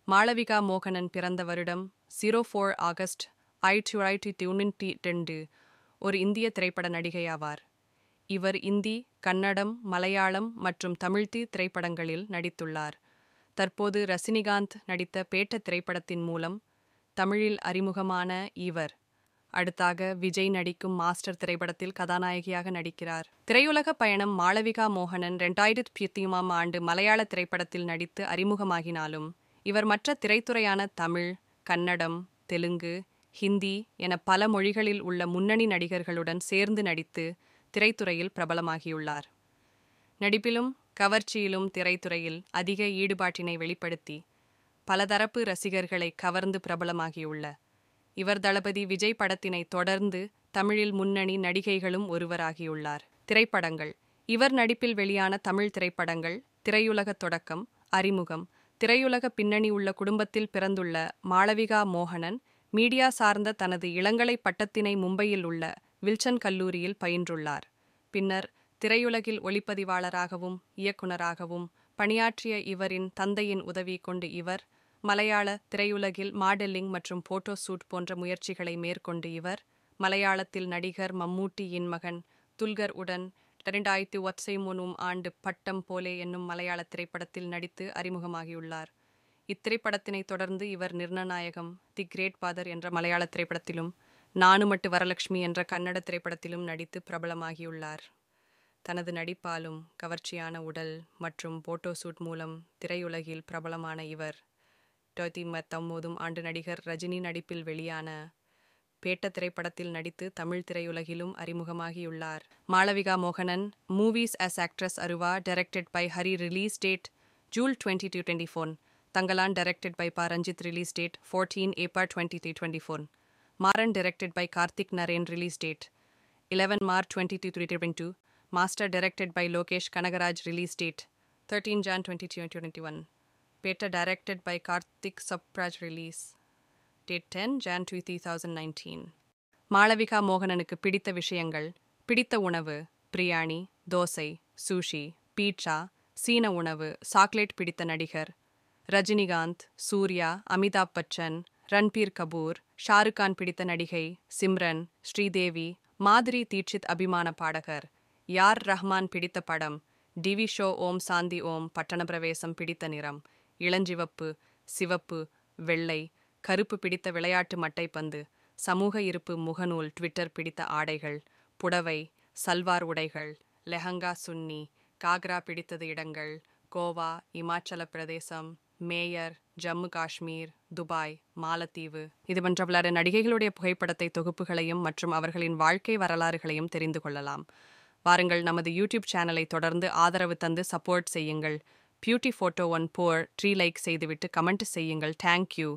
மாளவிகா மோகனன் பிறந்த வருடம் 04 ஆகஸ்ட் 1992 ஒரு இந்திய திரைப்பட நடிகையாவார். இவர் இந்தி, கன்னடம், மலையாளம் மற்றும் தமிழ்த்தி திரைப்படங்களில் நடித்துள்ளார். தற்போது ரஜினிகாந்த் நடித்த பேட்ட திரைப்படத்தின் மூலம் தமிழில் அறிமுகமான இவர் அடுத்தாக விஜய் நடிக்கும் மாஸ்டர் திரைப்படத்தில் கதாநாயகியாக நடிக்கிறார். திரையுலக பயணம் மாளவிகா மோகனன் 2010ஆம் ஆண்டு மலையாள திரைப்படத்தில் நடித்து அறிமுகமாகினாலும் இவர் மற்ற திரைத்துறையான தமிழ், கன்னடம், தெலுங்கு, ஹிந்தி என பல மொழிகளில் உள்ள முன்னணி நடிகர்களுடன் சேர்ந்து நடித்து திரைத்துறையில் பிரபலமாகியுள்ளார். நடிப்பிலும் கவர்ச்சியிலும் திரைத்துறையில் அதிக ஈடுபாட்டினை வெளிப்படுத்தி பலதரப்பு ரசிகர்களை கவர்ந்து பிரபலமாகியுள்ள இவர் தளபதி விஜய் படத்தினை தொடர்ந்து தமிழில் முன்னணி நடிகைகளும் ஒருவராகியுள்ளார். திரைப்படங்கள். இவர் நடிப்பில் வெளியான தமிழ் திரைப்படங்கள் திரையுலக தொடக்கம், அறிமுகம். திரையுலக பின்னணி உள்ள குடும்பத்தில் பிறந்துள்ள மாளவிகா மோகனன் மீடியா சார்ந்த தனது இளங்கலை பட்டத்தினை மும்பையில் உள்ள வில்சன் கல்லூரியில் பயின்றுள்ளார். பின்னர் திரையுலகில் ஒளிப்பதிவாளராகவும் இயக்குனராகவும் பணியாற்றிய இவரின் தந்தையின் உதவி கொண்டு இவர் மலையாள திரையுலகில் மாடலிங் மற்றும் போட்டோ ஷூட் போன்ற முயற்சிகளை மேற்கொண்டு இவர் மலையாளத்தில் நடிகர் மம்மூட்டியின் மகன் துல்கர் உடன் 2013ஆம் ஆண்டு பட்டம் போலே என்னும் மலையாள திரைப்படத்தில் நடித்து அறிமுகமாகியுள்ளார். இத்திரைப்படத்தினை தொடர்ந்து இவர் நிர்ணநாயகம், தி கிரேட் ஃபாதர் என்ற மலையாள திரைப்படத்திலும், நானுமட்டு வரலட்சுமி என்ற கன்னட திரைப்படத்திலும் நடித்து பிரபலமாகியுள்ளார். தனது நடிப்பாலும் கவர்ச்சியான உடல் மற்றும் போட்டோ ஷூட் மூலம் திரையுலகில் பிரபலமான இவர் 2019ஆம் ஆண்டு நடிகர் ரஜினி நடிப்பில் வெளியான பேட்ட திரைப்படத்தில் நடித்து தமிழ் திரையுலகிலும் அறிமுகமாகியுள்ளார். மாளவிகா மோகனன் movies as actress Aruvaa directed by Hari release date July 2224 Thangalaan directed by Pa Ranjith release date 14 April 2324 Maaran directed by Karthick Naren release date 11 March 2022 Master directed by Lokesh Kanagaraj release date 13 Jan 2021 Petta directed by Karthik Subbaraj release date 10 Jan 2019. மாளவிகா மோகனனுக்கு பிடித்த விஷயங்கள். பிடித்த உணவு பிரியாணி, தோசை, சூஷி, பீட்சா, சீன உணவு, chocolate. பிடித்த நடிகர் ரஜினிகாந்த், சூர்யா, அமிதாப் பச்சன், ரன்பீர் கபூர். ஷாருக்கான். பிடித்த நடிகை சிம்ரன், ஸ்ரீதேவி, மாதுரி தீட்சித். அபிமான பாடகர் யார் ரஹ்மான். பிடித்த படம் டிவி ஷோ ஓம் சாந்தி ஓம். பட்டண பிரவேசம். பிடித்த நிறம் இளஞ்சிவப்பு, சிவப்பு, வெள்ளை, கருப்பு. பிடித்த விளையாட்டு மட்டைப்பந்து. சமூக இருப்பு முகநூல், ட்விட்டர். பிடித்த ஆடைகள் புடவை, சல்வார் உடைகள், லெஹங்கா, சுன்னி, காக்ரா. பிடித்தது இடங்கள் கோவா, இமாச்சல பிரதேசம், மேயர், ஜம்மு காஷ்மீர், துபாய், மாலத்தீவு. இது போன்ற பல நடிகைகளுடைய புகைப்படத்தை தொகுப்புகளையும் மற்றும் அவர்களின் வாழ்க்கை வரலாறுகளையும் தெரிந்து கொள்ளலாம். வாருங்கள், நமது யூடியூப் சேனலை தொடர்ந்து ஆதரவு தந்து சப்போர்ட் செய்யுங்கள். பியூட்டி ஃபோட்டோ 1 போர் 3 லைக் செய்துவிட்டு கமெண்ட் செய்யுங்கள். தேங்க்யூ.